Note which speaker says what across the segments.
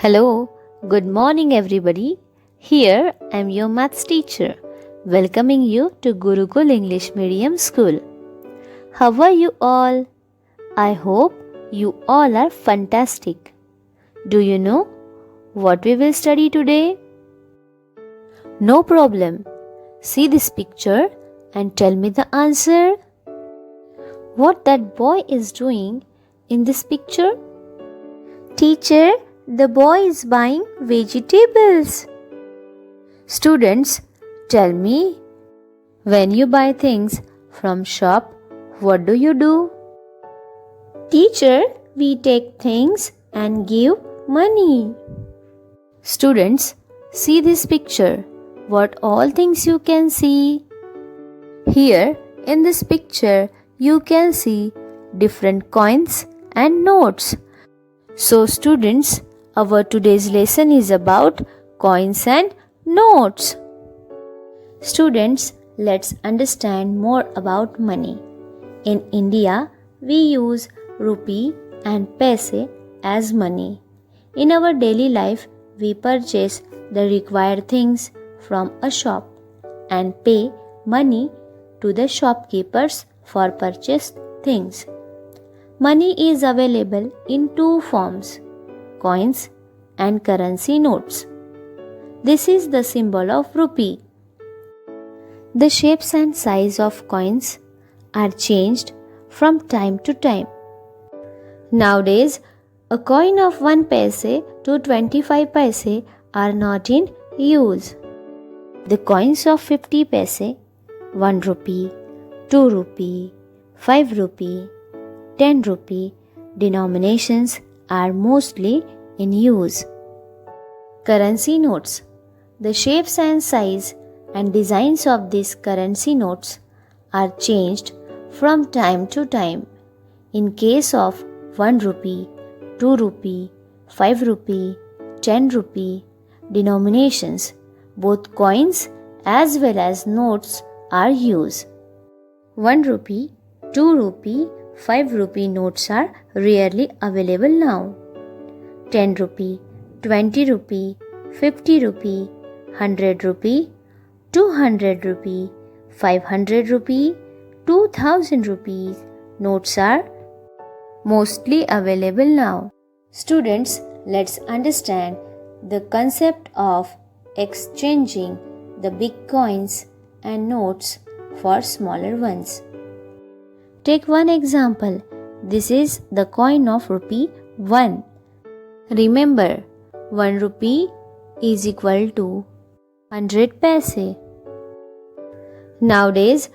Speaker 1: Hello, good morning everybody. Here I am your maths teacher, welcoming you to Gurukul English Medium School. How are you all? I hope you all are fantastic. Do you know what we will study today? No problem. See this picture and tell me the answer. What that boy is doing in this picture? Teacher, the boy is buying vegetables. Students, tell me, when you buy things from shop, what do you do? Teacher, we take things and give money. Students, see this picture. What all things you can see? Here in this picture, you can see different coins and notes. So students, our today's lesson is about coins and notes. Students, let's understand more about money. In India, we use rupee and paise as money. In our daily life, we purchase the required things from a shop and pay money to the shopkeepers for purchased things. Money is available in two forms, coins and currency notes. This is the symbol of rupee. The shapes and size of coins are changed from time to time. Nowadays, a coin of 1 paise to 25 paise are not in use. The coins of 50 paise, 1 rupee, 2 rupee, 5 rupee, 10 rupee denominations are mostly in use. Currency notes. The shapes and size and designs of these currency notes are changed from time to time. In case of 1 rupee, 2 rupee, 5 rupee, 10 rupee denominations, both coins as well as notes are used. 1 rupee, 2 rupee, 5 rupee notes are rarely available now. 10 rupee, 20 rupee, 50 rupee, 100 rupee, 200 rupee, 500 rupee, 2000 rupees notes are mostly available now. Students, let's understand the concept of exchanging the big coins and notes for smaller ones. Take one example. This is the coin of rupee 1. Remember, 1 rupee is equal to 100 paise. Nowadays,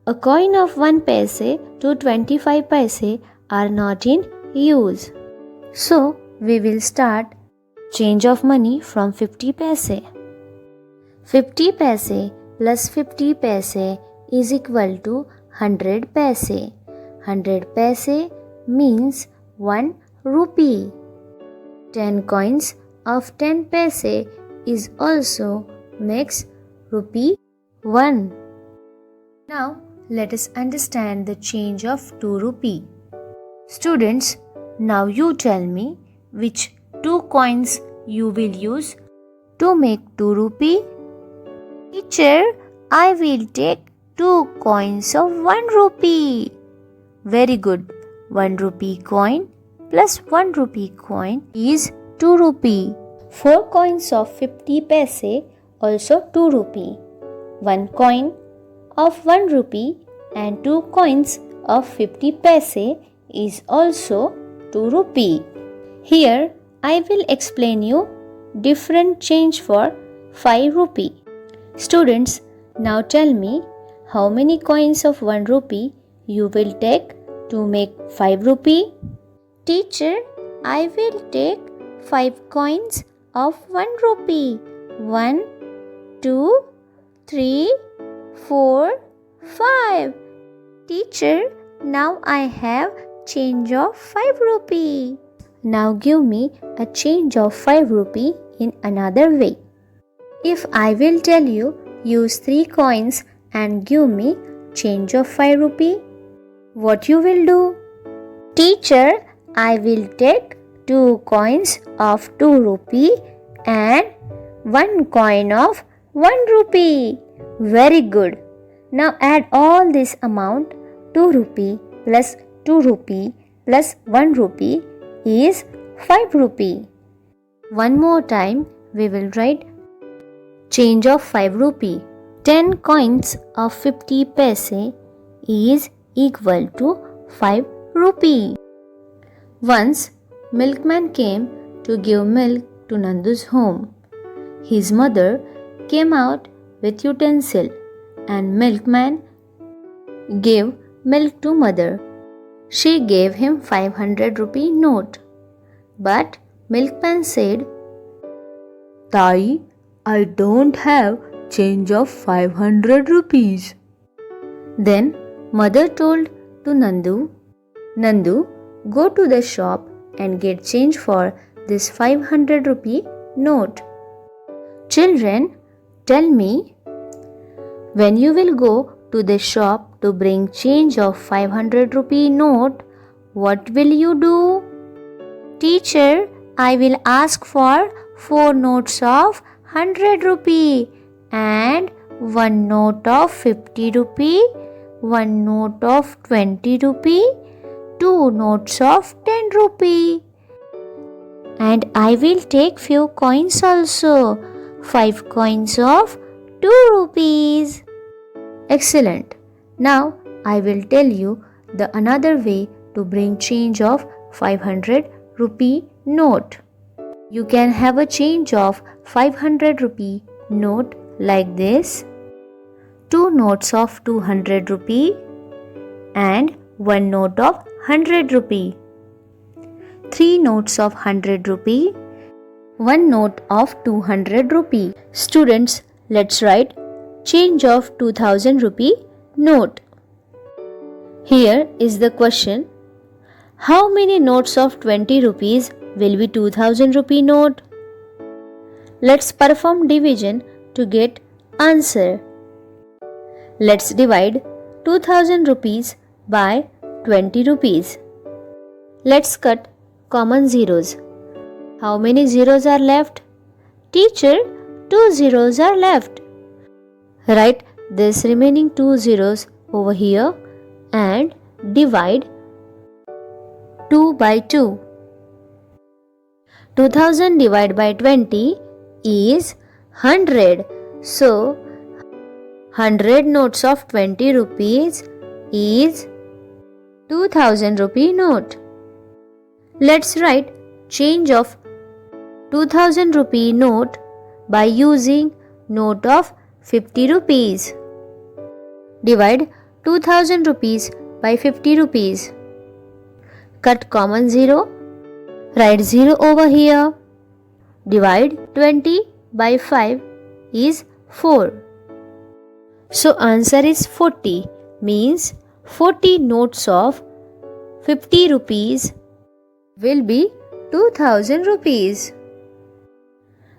Speaker 1: a coin of 1 paise to 25 paise are not in use. So, we will start change of money from 50 paise. 50 paise plus 50 paise is equal to 100 paise. 100 paise means 1 rupee. 10 coins of 10 paise is also makes rupee 1. Now let us understand the change of 2 rupee. Students, now you tell me which 2 coins you will use to make 2 rupee. Teacher, I will take 2 coins of 1 rupee. Very good. 1 rupee coin plus 1 rupee coin is 2 rupee. 4 coins of 50 paise also 2 rupee. 1 coin of 1 rupee and 2 coins of 50 paise is also 2 rupee. Here I will explain you different change for 5 rupee. Students, now tell me how many coins of 1 rupee you will take to make 5 rupee? Teacher, I will take 5 coins of 1 rupee. 1, 2, 3, 4, 5. Teacher, now I have change of 5 rupee. Now give me a change of 5 rupee in another way. If I will tell you use 3 coins and give me change of 5 rupee, what you will do? Teacher, I will take 2 coins of 2 rupee and 1 coin of 1 rupee. Very good. Now add all this amount. 2 rupee plus 2 rupee plus 1 rupee is 5 rupee. One more time we will write change of 5 rupee. 10 coins of 50 paise is equal to 5 rupee. Once milkman came to give milk to Nandu's home. His mother came out with utensil and milkman gave milk to mother. She gave him 500 rupee note. But milkman said, "Tai, I don't have change of 500 rupees. Then mother told to Nandu, "Nandu, go to the shop and get change for this 500 rupee note." Children, tell me, when you will go to the shop to bring change of 500 rupee note, what will you do? Teacher, I will ask for 4 notes of 100 rupee and 1 note of 50 rupee, 1 note of 20 rupee, 2 notes of 10 rupee. And I will take few coins also, 5 coins of 2 rupees. Excellent. Now I will tell you the another way to bring change of 500 rupee note. You can have a change of 500 rupee note like this. 2 notes of 200 rupee and 1 note of 100 rupee. 3 notes of 100 rupee, 1 note of 200 rupee. Students, let's write change of 2000 rupee note. Here is the question. How many notes of 20 rupees will be 2000 rupee note? Let's perform division to get answer. Let's divide 2000 rupees by 20 rupees. Let's cut common zeros. How many zeros are left? Teacher, 2 zeros are left. Write this remaining 2 zeros over here and divide 2 by 2. 2000 divided by 20 is 100. So, 100 notes of 20 rupees is 2000 rupee note. Let's write change of 2000 rupee note by using note of 50 rupees. Divide 2000 rupees by 50 rupees. Cut common zero. Write 0 over here. Divide 20 by 5 is 4. So answer is 40, means 40 notes of 50 rupees will be 2000 rupees.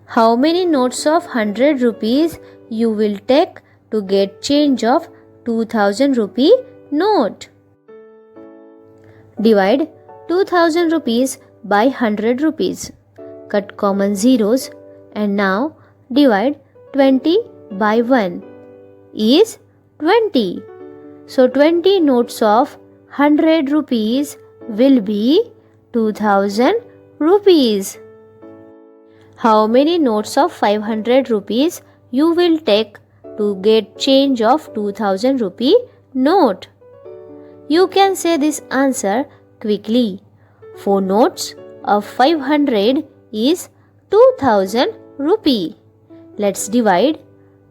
Speaker 1: How many notes of 100 rupees you will take to get change of 2000 rupee note? Divide 2000 rupees by 100 rupees. Cut common zeros and now divide 20 by 1 is 20. So 20 notes of 100 rupees will be 2000 rupees. How many notes of 500 rupees you will take to get change of 2000 rupee note? You can say this answer quickly. 4 notes of 500 is 2000 rupee. Let's divide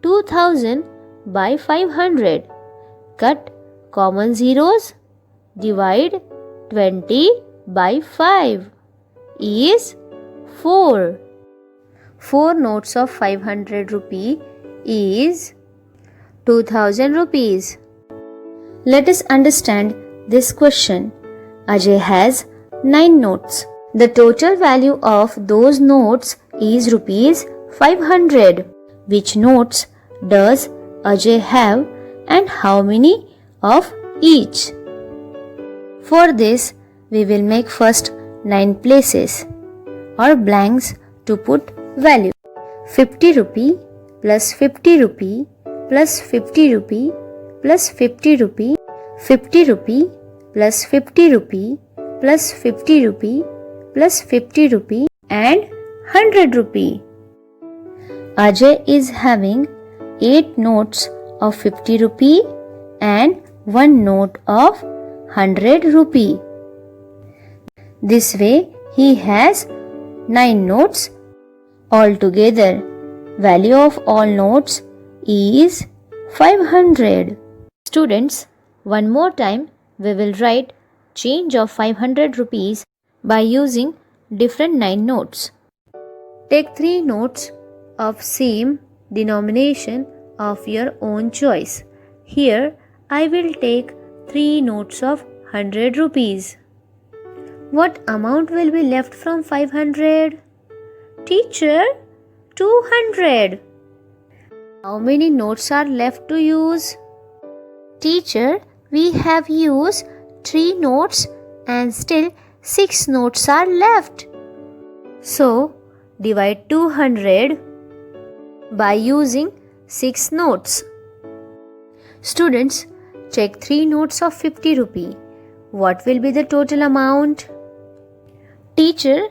Speaker 1: 2000 by 500. Cut common zeros. Divide 20 by 5 is 4. 4 notes of 500 rupee is 2000 rupees. Let us understand this question. Ajay has 9 notes. The total value of those notes is rupees 500. Which notes does Ajay have and how many of each? For this, we will make first 9 places or blanks to put value. 50 rupee plus 50 rupee plus 50 rupee plus 50 rupee, 50 rupee plus 50 rupee plus 50 rupee plus 50 rupee and 100 rupee. Ajay is having 8 notes of 50 rupee and 1 note of 100 rupee. This way he has 9 notes altogether. Value of all notes is 500. Students, one more time we will write change of 500 rupees by using different 9 notes. Take 3 notes of same denomination of your own choice. Here I will take 3 notes of 100 rupees. What amount will be left from 500? Teacher, 200. How many notes are left to use? Teacher, we have used 3 notes and still 6 notes are left. So, divide 200 by using 6 notes. Students, check 3 notes of 50 rupee. What will be the total amount? Teacher,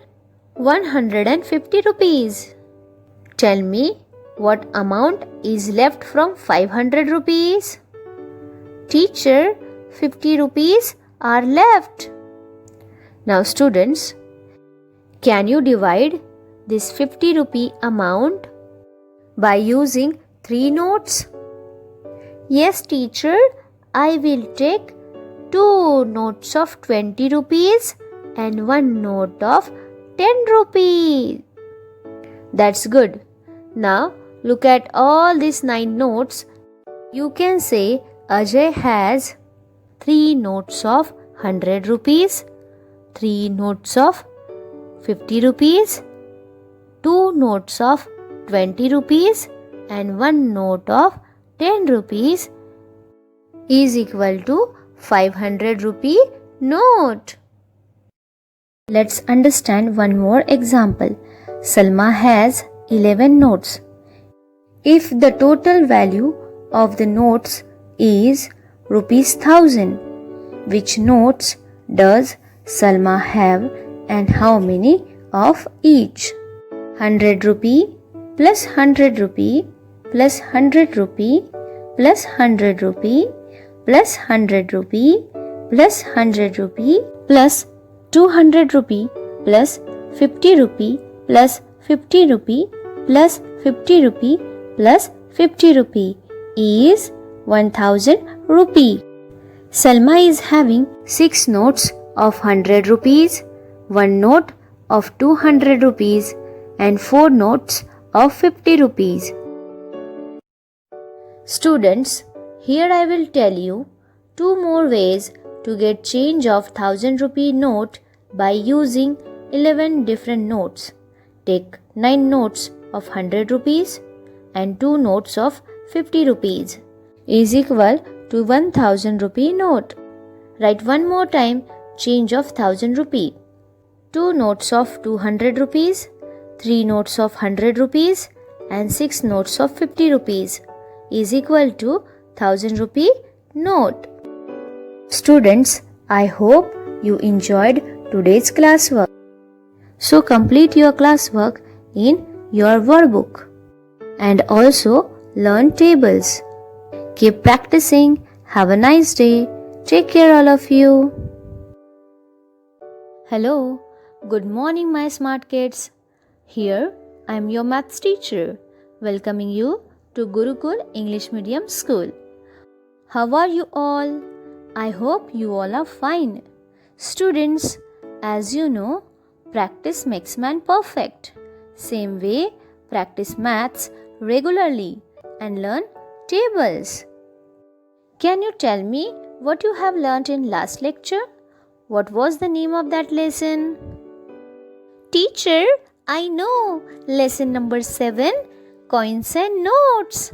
Speaker 1: 150 rupees. Tell me what amount is left from 500 rupees? Teacher, 50 rupees are left. Now students, can you divide this 50 rupee amount by using 3 notes? Yes, teacher, I will take 2 notes of 20 rupees and 1 note of 10 rupees. That's good. Now look at all these 9 notes. You can say Ajay has 3 notes of 100 rupees, 3 notes of 50 rupees, 2 notes of 20 rupees and 1 note of 10 rupees is equal to 500 rupee note. Let's understand one more example. Salma has 11 notes. If the total value of the notes is rupees 1000, which notes does Salma have and how many of each? 100 rupee plus 100 rupee plus 100 rupee plus 100 rupee plus 100 rupee plus 100 rupee plus 200 rupee plus 50 rupee plus 50 rupee plus 50 rupee plus 50 rupee is 1000 rupee. Salma is having 6 notes of 100 rupees, 1 note of 200 rupees and 4 notes of 50 rupees. Students, here I will tell you 2 more ways to get change of 1000 rupee note by using 11 different notes. Take 9 notes of 100 rupees and 2 notes of 50 rupees is equal to 1000 rupee note. Write one more time change of 1000 rupee. 2 notes of 200 rupees, 3 notes of 100 rupees and 6 notes of 50 rupees is equal to 1000 rupee note. Students, I hope you enjoyed today's classwork. So complete your classwork in your workbook and also learn tables. Keep practicing. Have a nice day. Take care all of you. Hello. Good morning my smart kids. Here I am your maths teacher welcoming you to Gurukul English Medium School. How are you all? I hope you all are fine. Students, as you know, practice makes man perfect. Same way, practice maths regularly and learn tables. Can you tell me what you have learnt in last lecture? What was the name of that lesson? Teacher, I know. Lesson number 7, Coins and Notes.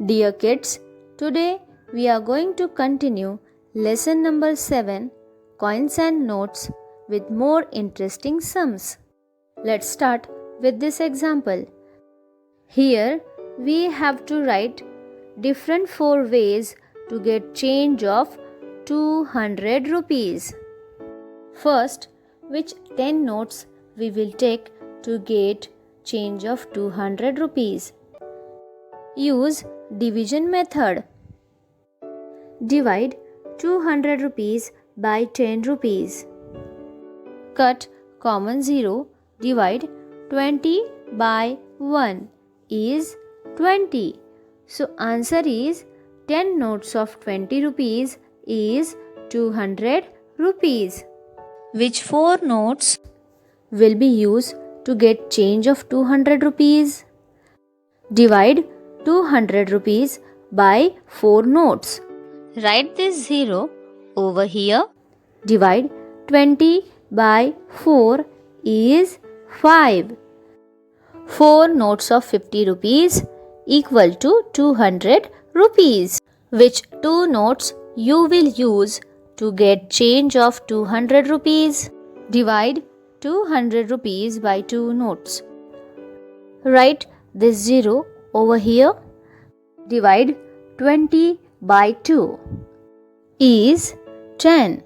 Speaker 1: Dear kids, today we are going to continue lesson number 7, Coins and Notes with more interesting sums. Let's start with this example. Here we have to write different 4 ways to get change of 200 rupees. First, which 10 notes we will take to get change of 200 rupees? Use division method. Divide 200 rupees by 10 rupees. Cut common 0. Divide 20 by 1 is 20. So answer is 10 notes of 20 rupees is 200 rupees. Which 4 notes will be used to get change of 200 rupees? Divide 200 rupees by 4 notes. Write this 0 over here. Divide 20 by 4 is 5. 4 notes of 50 rupees equal to 200 rupees. Which 2 notes you will use to get change of 200 rupees? Divide 200 rupees by 2 notes. Write this 0 over here. Divide 20 by 2 is 10.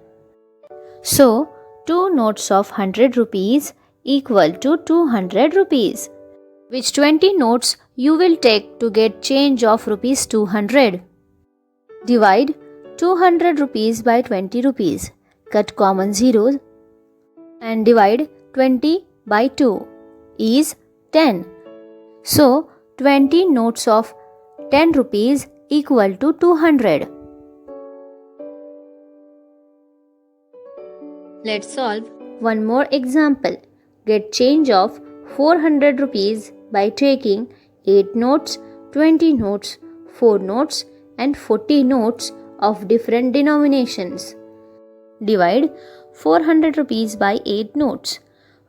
Speaker 1: So, 2 notes of 100 rupees equal to 200 rupees. Which 20 notes you will take to get change of rupees 200? Divide 200 rupees by 20 rupees. Cut common zeros and divide 20 by 2 is 10. So, 20 notes of 10 rupees equal to 200. Let's solve one more example. Get change of 400 rupees by taking 8 notes, 20 notes, 4 notes and 40 notes of different denominations. Divide 400 rupees by 8 notes.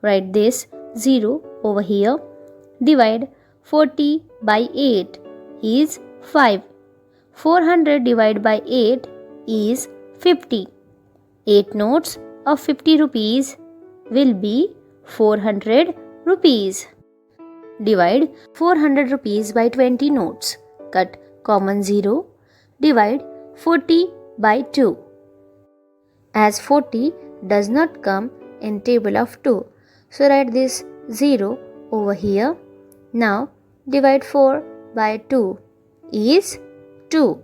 Speaker 1: Write this 0 over here. Divide 40 by 8 is 5. 400 divided by 8 is 50. 8 notes of 50 rupees will be 400 rupees. Divide 400 rupees by 20 notes. Cut common 0. Divide 40 by 2. As 40 does not come in table of 2, so write this 0 over here. Now divide 4 by 2 is 2.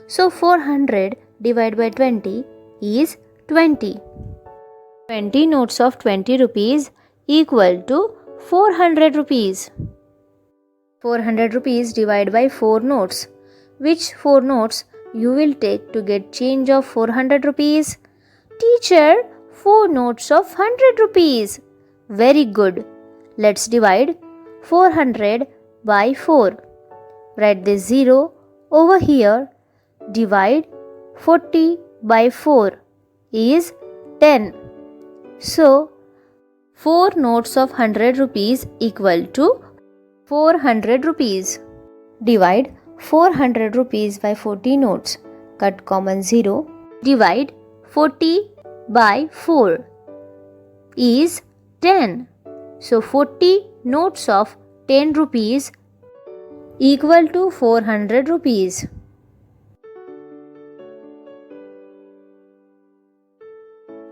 Speaker 1: So 400 divided by 20 is 20. 20 notes of 20 rupees equal to 400 rupees. 400 rupees divided by 4 notes. Which 4 notes you will take to get change of 400 rupees? Teacher, 4 notes of 100 rupees. Very good. Let's divide 400 by 4. Write this 0 over here. Divide 40 by 4 is 10. So, 4 notes of 100 rupees equal to 400 rupees. Divide 400 rupees by 40 notes. Cut common 0. Divide 40 by 4 is 10. So 40 notes of 10 rupees equal to 400 rupees.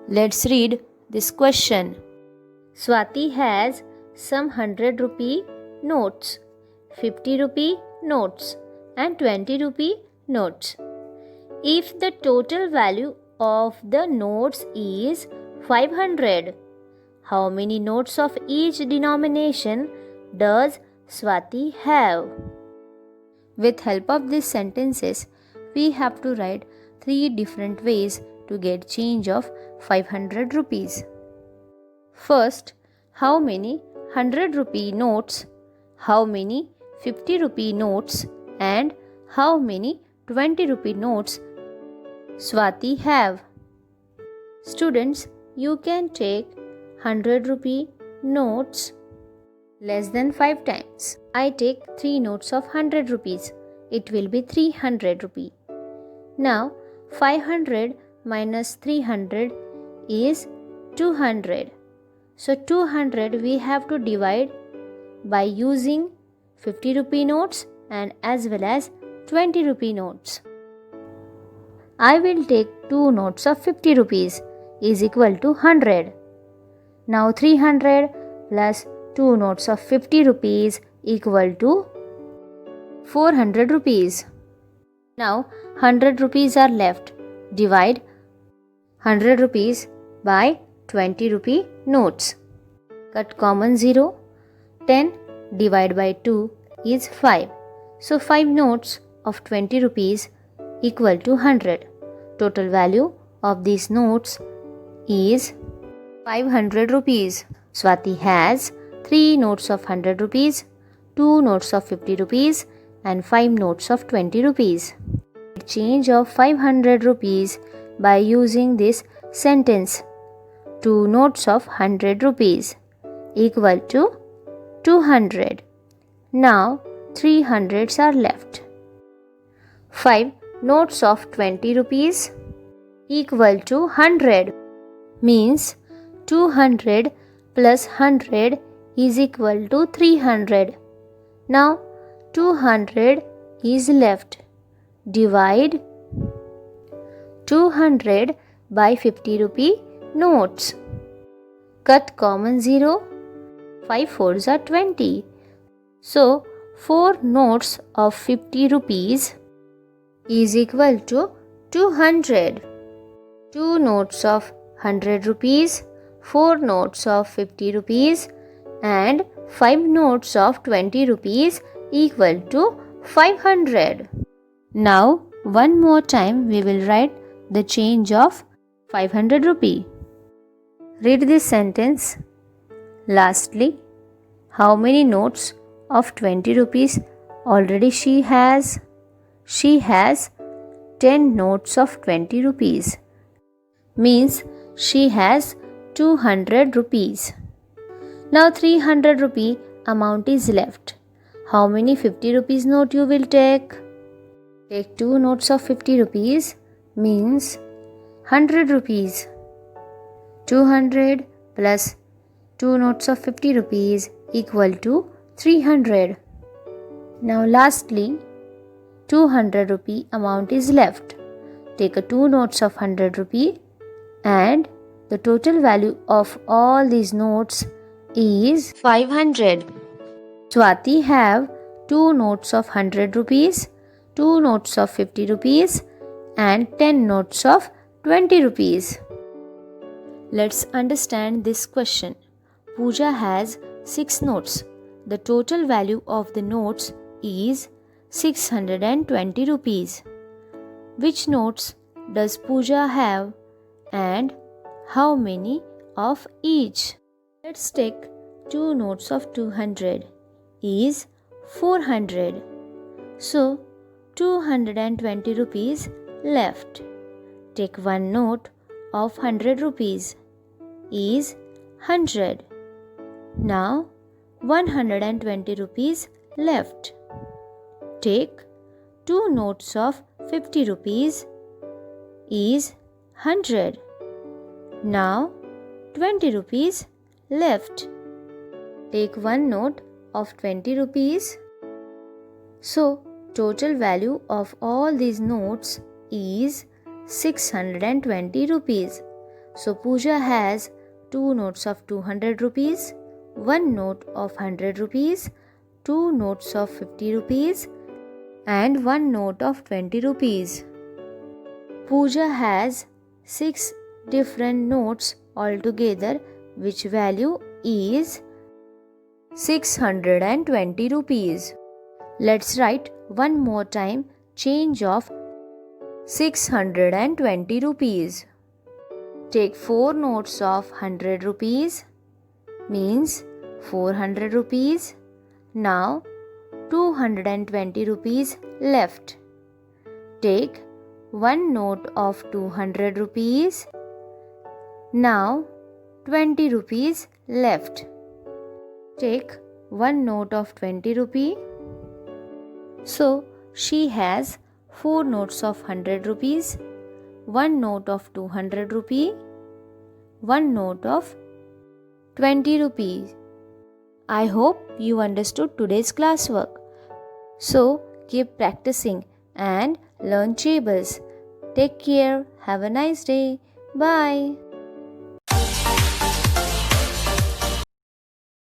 Speaker 1: Let's read this question. Swati has some 100 rupee notes, 50 rupee notes and 20 rupee notes. If the total value of the notes is 500, how many notes of each denomination does Swati have? With help of these sentences, we have to write 3 different ways to get change of 500 rupees. First, how many 100 rupee notes, how many 50 rupee notes and how many 20 rupee notes Swati have. Students, you can take 100 rupee notes less than 5 times. I take 3 notes of 100 rupees. It will be 300 rupee. Now 500 minus 300 is 200. So 200 we have to divide by using 50 rupee notes and as well as 20 rupee notes. I will take 2 notes of 50 rupees is equal to 100. Now 300 plus 2 notes of 50 rupees equal to 400 rupees. Now 100 rupees are left. Divide 100 rupees by 20 rupee notes. Cut common 0. 10 divided by 2 is 5. So 5 notes of 20 rupees equal to 100. Total value of these notes is 500 rupees. Swati has 3 notes of 100 rupees, 2 notes of 50 rupees and 5 notes of 20 rupees. Change of 500 rupees by using this sentence. 2 notes of 100 rupees equal to 200. Now 3 hundreds are left. 5 notes of 20 rupees equal to 100 means 200 plus 100 is equal to 300. Now 200 is left. Divide 200 by 50 rupee notes. Cut common 0. 5 fours are 20. So 4 notes of 50 rupees is equal to 200. 2 notes of 100 rupees, 4 notes of 50 rupees and 5 notes of 20 rupees equal to 500. Now one more time we will write the change of 500 rupee. Read this sentence. Lastly, how many notes of 20 rupees already she has? She has 10 notes of 20 rupees. Means she has 200 rupees. Now 300 rupee amount is left. How many 50 rupees note you will take? Take 2 notes of 50 rupees means 100 rupees. 200 plus 2 notes of 50 rupees equal to 300. Now lastly 200 rupee amount is left. Take a 2 notes of 100 rupee and the total value of all these notes is 500. Swati have 2 notes of 100 rupees, 2 notes of 50 rupees and 10 notes of 20 rupees. Let's understand this question. Pooja has 6 notes. The total value of the notes is 620 rupees. Which notes does Pooja have and how many of each? Let's take 2 notes of 200 is 400. So 220 rupees left. Take 1 note of 100 rupees is 100. Now 120 rupees left. Take 2 notes of 50 rupees is 100. Now 20 rupees left. Take 1 note of 20 rupees. So total value of all these notes is 620 rupees. So Pooja has 2 notes of 200 rupees, 1 note of 100 rupees, 2 notes of 50 rupees and 1 note of 20 rupees. Pooja has 6 different notes altogether, which value is 620 rupees. Let's write one more time change of 620 rupees. Take 4 notes of 100 rupees means 400 rupees. Now 220 rupees left. Take 1 note of 200 rupees. Now 20 rupees left. Take 1 note of 20 rupee. So she has 4 notes of 100 rupees, 1 note of 200 rupee, one note of 20 rupees. I hope you understood today's classwork. So keep practicing and learn tables. Take care. Have a nice day. Bye.